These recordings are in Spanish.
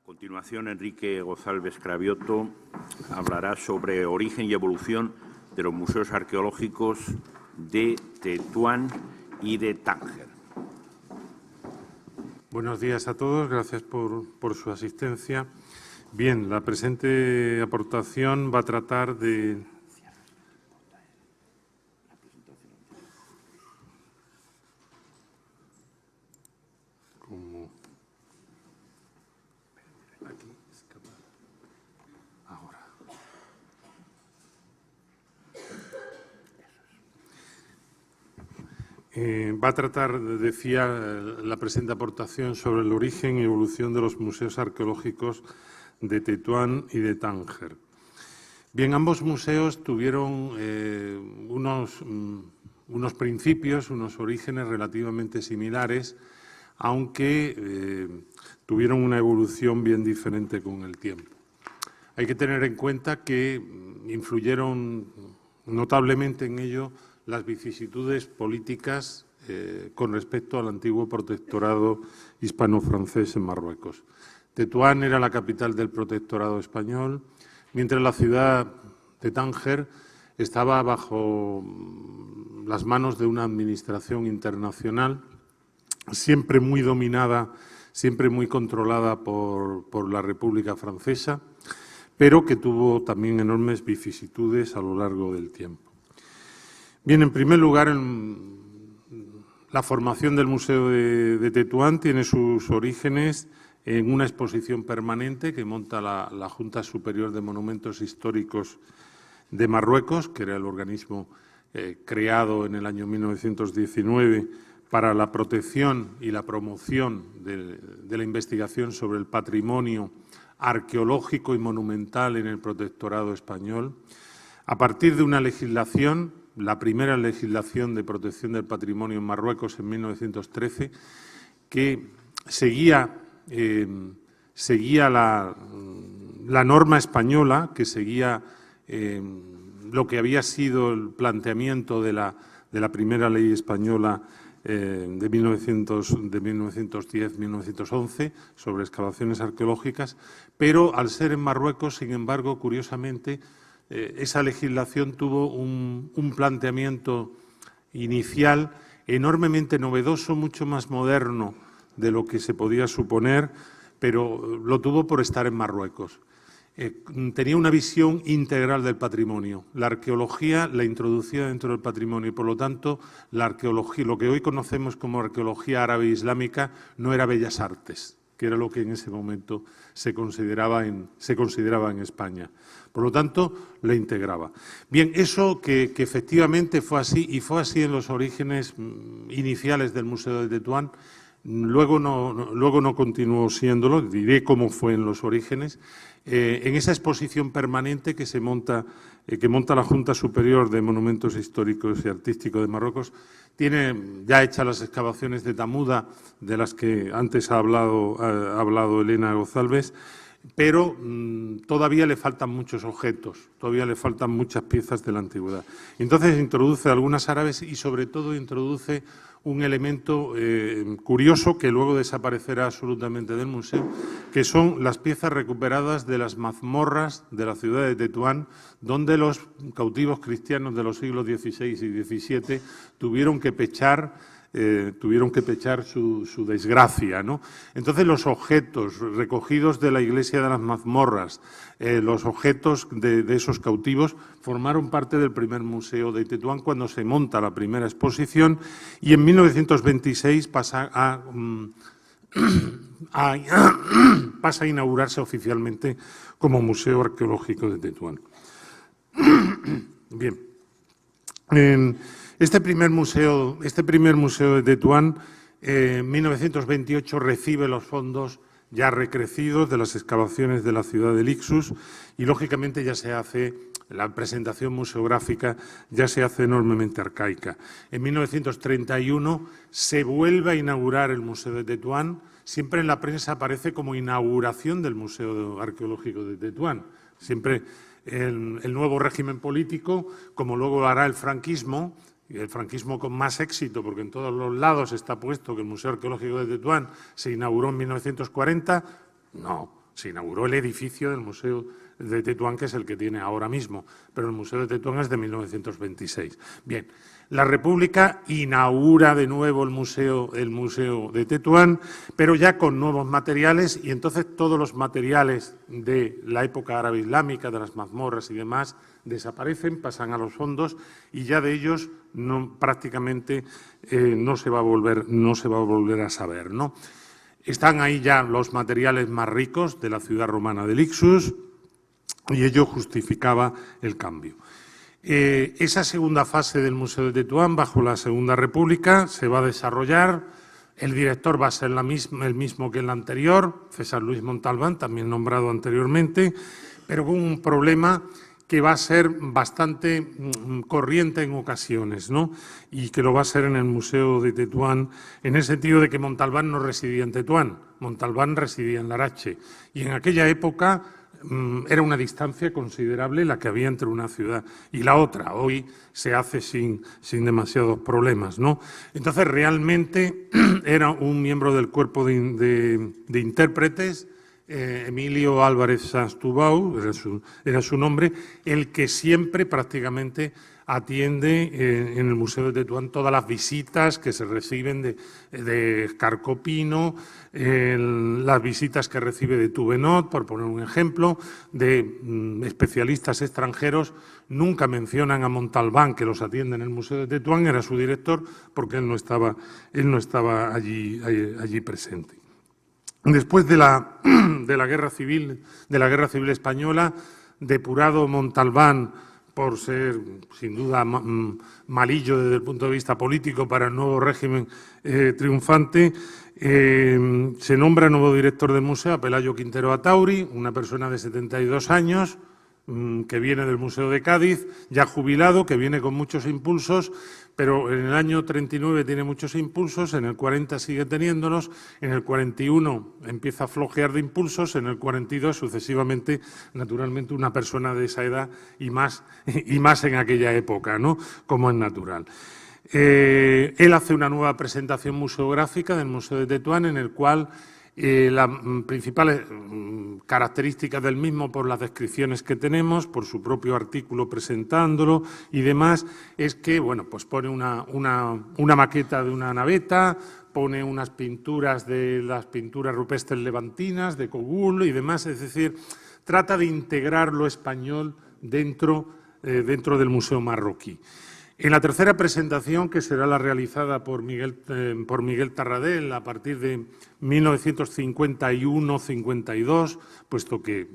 continuación, Enrique González Cravioto hablará sobre origen y evolución de los museos arqueológicos de Tetuán y de Tánger. Buenos días a todos, gracias por su asistencia. Bien, la presente aportación va a tratar de... Va a tratar, decía, la presente aportación sobre el origen y evolución de los museos arqueológicos de Tetuán y de Tánger. Bien, ambos museos tuvieron unos principios, unos orígenes relativamente similares, aunque tuvieron una evolución bien diferente con el tiempo. Hay que tener en cuenta que influyeron notablemente en ello las vicisitudes políticas con respecto al antiguo protectorado hispano-francés en Marruecos. Tetuán era la capital del protectorado español, mientras la ciudad de Tánger estaba bajo las manos de una administración internacional, siempre muy dominada, siempre muy controlada por la República Francesa, pero que tuvo también enormes vicisitudes a lo largo del tiempo. Bien, en primer lugar, la formación del Museo de Tetuán tiene sus orígenes en una exposición permanente que monta la Junta Superior de Monumentos Históricos de Marruecos, que era el organismo creado en el año 1919 para la protección y la promoción de la investigación sobre el patrimonio arqueológico y monumental en el protectorado español. A partir de una legislación, la primera legislación de protección del patrimonio en Marruecos en 1913, que seguía la norma española, que seguía lo que había sido el planteamiento de la primera ley española de 1910-1911 sobre excavaciones arqueológicas, pero al ser en Marruecos, sin embargo, curiosamente, esa legislación tuvo un planteamiento inicial enormemente novedoso, mucho más moderno de lo que se podía suponer, pero lo tuvo por estar en Marruecos. Tenía una visión integral del patrimonio. La arqueología la introducía dentro del patrimonio y, por lo tanto, la arqueología, lo que hoy conocemos como arqueología árabe islámica, no era bellas artes, que era lo que en ese momento se consideraba en España. Por lo tanto, la integraba. Bien, eso que efectivamente fue así, y fue así en los orígenes iniciales del Museo de Tetuán, luego no continuó siéndolo, diré cómo fue en los orígenes. En esa exposición permanente que monta la Junta Superior de Monumentos Históricos y Artísticos de Marruecos, tiene ya hechas las excavaciones de Tamuda, de las que antes ha hablado Elena González, pero todavía le faltan muchos objetos, todavía le faltan muchas piezas de la antigüedad. Entonces introduce algunas árabes y sobre todo introduce un elemento curioso que luego desaparecerá absolutamente del museo, que son las piezas recuperadas de las mazmorras de la ciudad de Tetuán, donde los cautivos cristianos de los siglos XVI y XVII tuvieron que pechar su desgracia, ¿no? Entonces, los objetos recogidos de la iglesia de las mazmorras, los objetos de esos cautivos, formaron parte del primer museo de Tetuán cuando se monta la primera exposición, y en 1926 pasa a inaugurarse oficialmente como Museo Arqueológico de Tetuán. Bien. Este primer museo de Tetuán, en 1928, recibe los fondos ya recrecidos de las excavaciones de la ciudad de Lixus y, lógicamente, ya se hace la presentación museográfica, ya se hace enormemente arcaica. En 1931 se vuelve a inaugurar el Museo de Tetuán. Siempre en la prensa aparece como inauguración del Museo Arqueológico de Tetuán. Siempre el nuevo régimen político, como luego lo hará el franquismo con más éxito, porque en todos los lados está puesto que el Museo Arqueológico de Tetuán se inauguró en 1940, no. Se inauguró el edificio del Museo de Tetuán, que es el que tiene ahora mismo, pero el Museo de Tetuán es de 1926. Bien, la República inaugura de nuevo el Museo de Tetuán, pero ya con nuevos materiales, y entonces todos los materiales de la época árabe islámica, de las mazmorras y demás, desaparecen, pasan a los fondos, y ya de ellos prácticamente no se va a volver a saber, ¿no? Están ahí ya los materiales más ricos de la ciudad romana de Lixus, y ello justificaba el cambio. Esa segunda fase del Museo de Tetuán, bajo la Segunda República, se va a desarrollar. El director va a ser el mismo que el anterior, César Luis Montalbán, también nombrado anteriormente, pero con un problema que va a ser bastante corriente en ocasiones, ¿no? Y que lo va a ser en el Museo de Tetuán, en el sentido de que Montalbán no residía en Tetuán, Montalbán residía en Larache. Y en aquella época era una distancia considerable la que había entre una ciudad y la otra. Hoy se hace sin demasiados problemas, ¿no? Entonces, realmente era un miembro del cuerpo de intérpretes, Emilio Álvarez Sanstubau, era su nombre, el que siempre prácticamente atiende en el Museo de Tetuán todas las visitas que se reciben de Escarcopino, las visitas que recibe de Tuvenot, por poner un ejemplo, de especialistas extranjeros. Nunca mencionan a Montalbán, que los atiende en el Museo de Tetuán, era su director, porque él no estaba allí presente. Después de la Guerra Civil Española, depurado Montalbán por ser, sin duda, malillo desde el punto de vista político para el nuevo régimen triunfante, se nombra nuevo director del museo a Pelayo Quintero Atauri, una persona de 72 años, que viene del Museo de Cádiz, ya jubilado, que viene con muchos impulsos, pero en el año 39 tiene muchos impulsos, en el 40 sigue teniéndolos, en el 41 empieza a flojear de impulsos, en el 42 sucesivamente, naturalmente, una persona de esa edad y más en aquella época, ¿no? Como es natural. Él hace una nueva presentación museográfica del Museo de Tetuán, en el cual las principales características del mismo, por las descripciones que tenemos, por su propio artículo presentándolo y demás, es que pues pone una maqueta de una naveta, pone unas pinturas de las pinturas rupestres levantinas, de Cogul y demás, es decir, trata de integrar lo español dentro del Museo Marroquí. En la tercera presentación, que será la realizada por Miguel Tarradell a partir de 1951-52, puesto que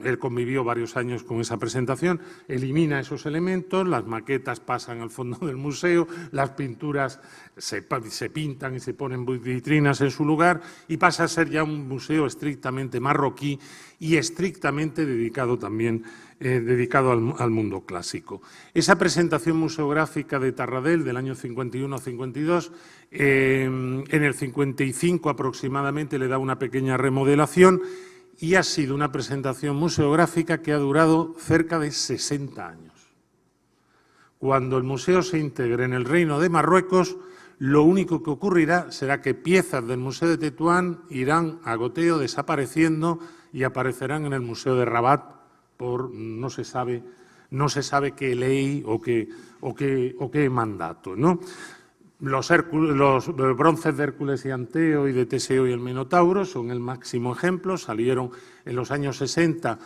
él convivió varios años con esa presentación, elimina esos elementos, las maquetas pasan al fondo del museo, las pinturas se pintan y se ponen vitrinas en su lugar y pasa a ser ya un museo estrictamente marroquí y estrictamente dedicado también al mundo clásico. Esa presentación museográfica de Tarradell del año 51-52, en el 55 aproximadamente le da una pequeña remodelación y ha sido una presentación museográfica que ha durado cerca de 60 años. Cuando el museo se integre en el Reino de Marruecos, lo único que ocurrirá será que piezas del Museo de Tetuán irán a goteo desapareciendo y aparecerán en el Museo de Rabat por no se sabe qué ley o qué mandato, ¿no? Los bronces de Hércules y Anteo y de Teseo y el Minotauro son el máximo ejemplo. Salieron en los años 60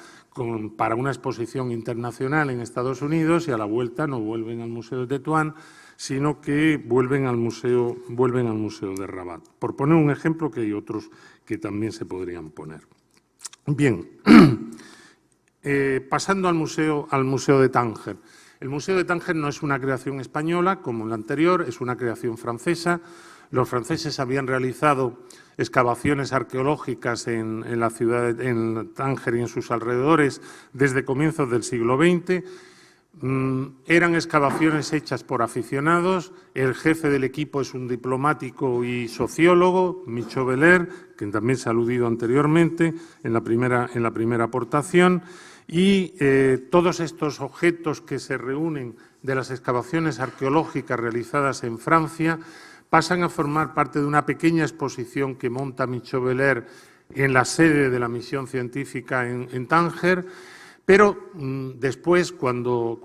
para una exposición internacional en Estados Unidos y a la vuelta no vuelven al Museo de Tetuán, sino que vuelven al Museo de Rabat. Por poner un ejemplo, que hay otros que también se podrían poner. Bien. Pasando al Museo de Tánger. El Museo de Tánger no es una creación española, como la anterior, es una creación francesa. Los franceses habían realizado excavaciones arqueológicas en la ciudad, en Tánger y en sus alrededores, desde comienzos del siglo XX. Eran excavaciones hechas por aficionados. El jefe del equipo es un diplomático y sociólogo, Michaud Beller, que también se ha aludido anteriormente en la primera aportación. Y todos estos objetos que se reúnen de las excavaciones arqueológicas realizadas en Francia pasan a formar parte de una pequeña exposición que monta Michaud Beller en la sede de la misión científica en Tánger, pero después, cuando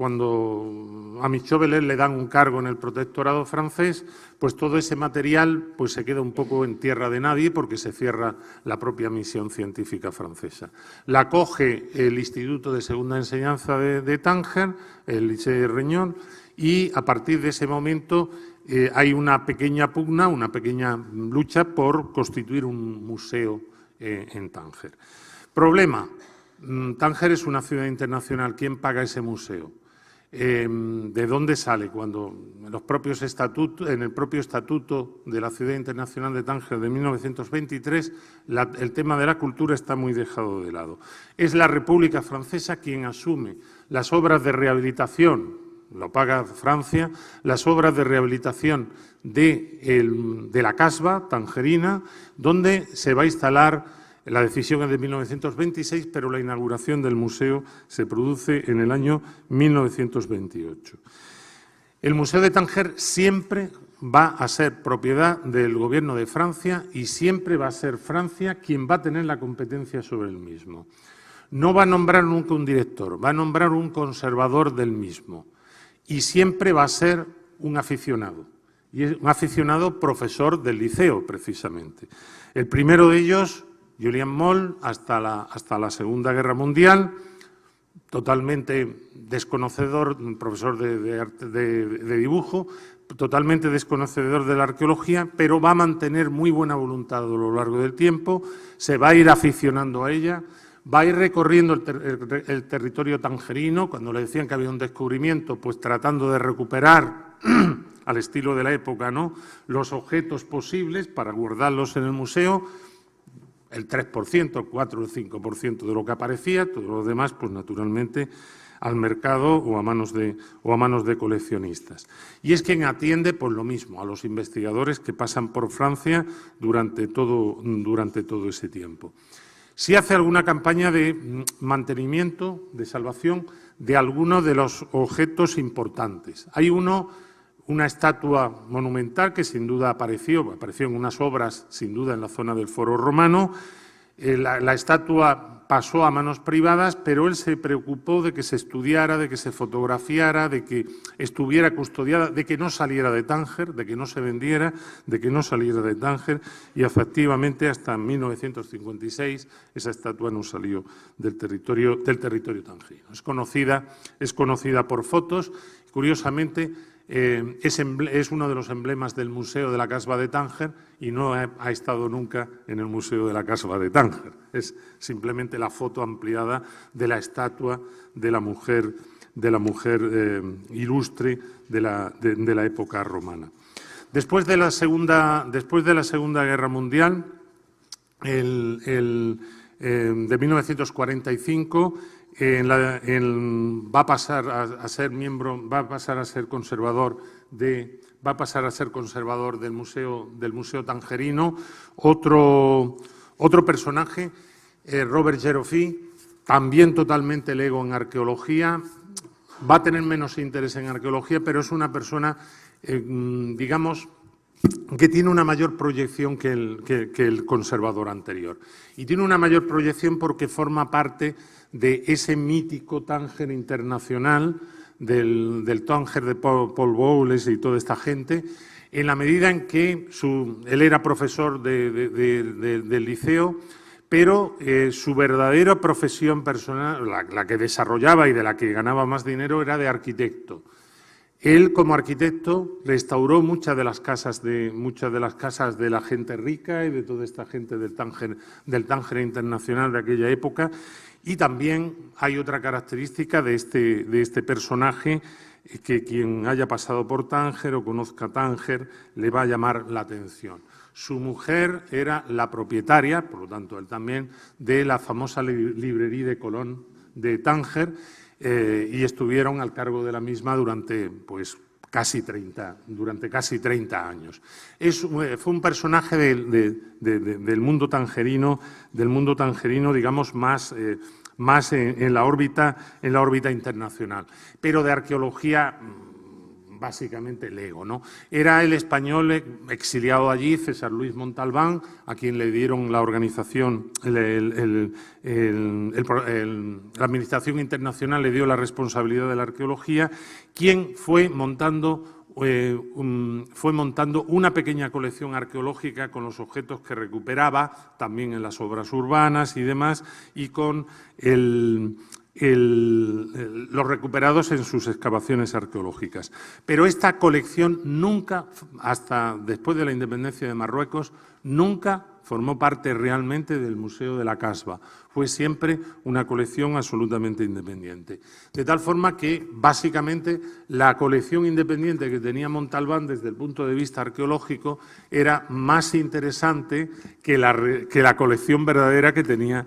a Michovelet le dan un cargo en el protectorado francés, pues todo ese material pues se queda un poco en tierra de nadie porque se cierra la propia misión científica francesa. La coge el Instituto de Segunda Enseñanza de Tánger, el Lycée Regnion, y a partir de ese momento hay una pequeña pugna, una pequeña lucha por constituir un museo en Tánger. Problema. Tánger es una ciudad internacional. ¿Quién paga ese museo? ¿De dónde sale? Cuando en el propio estatuto de la Ciudad Internacional de Tánger de 1923, el tema de la cultura está muy dejado de lado. Es la República Francesa quien asume las obras de rehabilitación, lo paga Francia, las obras de rehabilitación de la Casbah tangerina, donde se va a instalar. La decisión es de 1926, pero la inauguración del museo se produce en el año 1928. El Museo de Tánger siempre va a ser propiedad del Gobierno de Francia y siempre va a ser Francia quien va a tener la competencia sobre el mismo. No va a nombrar nunca un director, va a nombrar un conservador del mismo y siempre va a ser un aficionado. Y es un aficionado profesor del liceo, precisamente. El primero de ellos, Julien Moll, hasta la Segunda Guerra Mundial, totalmente desconocedor, profesor de dibujo, totalmente desconocedor de la arqueología, pero va a mantener muy buena voluntad a lo largo del tiempo, se va a ir aficionando a ella, va a ir recorriendo el territorio tangerino. Cuando le decían que había un descubrimiento, pues tratando de recuperar al estilo de la época, ¿no?, los objetos posibles para guardarlos en el museo. El 3%, el 4 o el 5% de lo que aparecía, todo lo demás, pues naturalmente, al mercado o a manos de coleccionistas. Y es quien atiende, pues lo mismo, a los investigadores que pasan por Francia durante todo ese tiempo. Sí hace alguna campaña de mantenimiento, de salvación de algunos de los objetos importantes. Hay una estatua monumental que sin duda apareció en unas obras, sin duda en la zona del Foro Romano. La estatua pasó a manos privadas, pero él se preocupó de que se estudiara, de que se fotografiara, de que estuviera custodiada, de que no saliera de Tánger, de que no se vendiera, de que no saliera de Tánger, y efectivamente hasta 1956 esa estatua no salió del territorio tangerino. Es conocida por fotos. Curiosamente, es uno de los emblemas del Museo de la Casbah de Tánger y no ha estado nunca en el Museo de la Casbah de Tánger. Es simplemente la foto ampliada de la estatua de la mujer ilustre de la época romana. Después de la Segunda Guerra Mundial, de 1945, va a pasar a ser conservador del Museo Tangerino. Otro personaje, Robert Jeroffy, también totalmente lego en arqueología. Va a tener menos interés en arqueología, pero es una persona, digamos, que tiene una mayor proyección que el conservador anterior. Y tiene una mayor proyección porque forma parte de ese mítico Tánger internacional, del Tánger de Paul Bowles y toda esta gente, en la medida en que él era profesor del liceo, pero su verdadera profesión personal, la que desarrollaba y de la que ganaba más dinero, era de arquitecto. Él, como arquitecto, restauró muchas de las casas de la gente rica y de toda esta gente del Tánger internacional de aquella época. Y también hay otra característica de este personaje que quien haya pasado por Tánger o conozca Tánger le va a llamar la atención. Su mujer era la propietaria, por lo tanto él también, de la famosa librería de Colón de Tánger, y estuvieron al cargo de la misma durante casi 30 años. Fue un personaje del mundo tangerino, digamos, más en la órbita internacional. Pero de arqueología básicamente Lego, ¿no? Era el español exiliado allí, César Luis Montalbán, a quien le dieron la organización, la Administración Internacional le dio la responsabilidad de la arqueología, quien fue montando una pequeña colección arqueológica con los objetos que recuperaba, también en las obras urbanas y demás, y con los recuperados en sus excavaciones arqueológicas. Pero esta colección nunca, hasta después de la independencia de Marruecos, nunca formó parte realmente del Museo de la Casba. Fue siempre una colección absolutamente independiente. De tal forma que, básicamente, la colección independiente que tenía Montalbán desde el punto de vista arqueológico era más interesante que la colección verdadera que tenía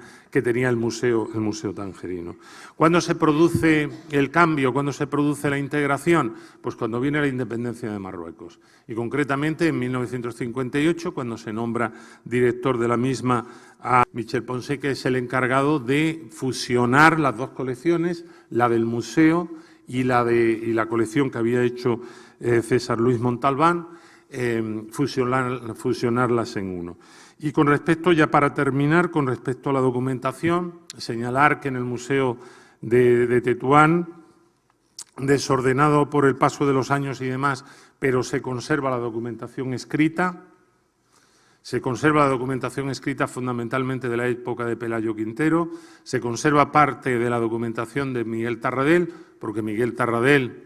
el museo tangerino. ¿Cuándo se produce el cambio? ¿Cuándo se produce la integración? Pues cuando viene la independencia de Marruecos. Y concretamente en 1958, cuando se nombra director de la misma a Michel Ponsé, que es el encargado de fusionar las dos colecciones, la del museo y la colección que había hecho César Luis Montalbán, fusionarlas en uno. Y con respecto, ya para terminar, con respecto a la documentación, señalar que en el Museo de Tetuán, desordenado por el paso de los años y demás, pero se conserva la documentación escrita. Se conserva la documentación escrita fundamentalmente de la época de Pelayo Quintero, se conserva parte de la documentación de Miguel Tarradell, porque Miguel Tarradell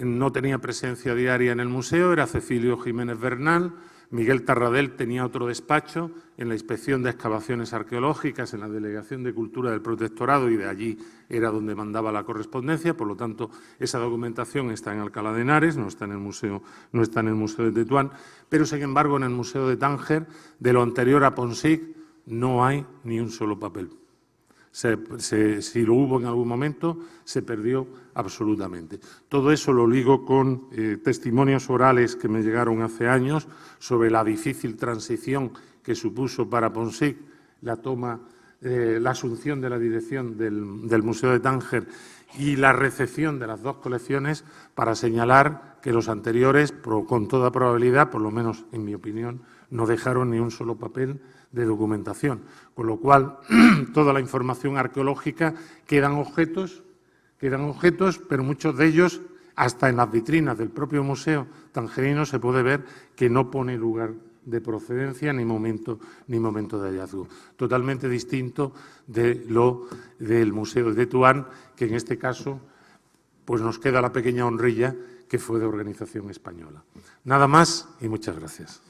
no tenía presencia diaria en el museo, era Cecilio Jiménez Bernal. Miguel Tarradell tenía otro despacho en la Inspección de Excavaciones Arqueológicas, en la Delegación de Cultura del Protectorado, y de allí era donde mandaba la correspondencia. Por lo tanto, esa documentación está en Alcalá de Henares, no está en el museo de Tetuán, pero sin embargo en el Museo de Tánger, de lo anterior a Ponsig, no hay ni un solo papel. Si lo hubo en algún momento, se perdió absolutamente. Todo eso lo ligo con testimonios orales que me llegaron hace años sobre la difícil transición que supuso para Ponsig la asunción de la dirección del Museo de Tánger y la recepción de las dos colecciones, para señalar que los anteriores, con toda probabilidad, por lo menos en mi opinión, no dejaron ni un solo papel de documentación, con lo cual toda la información arqueológica quedan objetos, pero muchos de ellos, hasta en las vitrinas del propio museo tangerino, se puede ver que no pone lugar de procedencia ni momento de hallazgo. Totalmente distinto del Museo de Tetuán, que en este caso pues nos queda la pequeña honrilla que fue de organización española. Nada más y muchas gracias.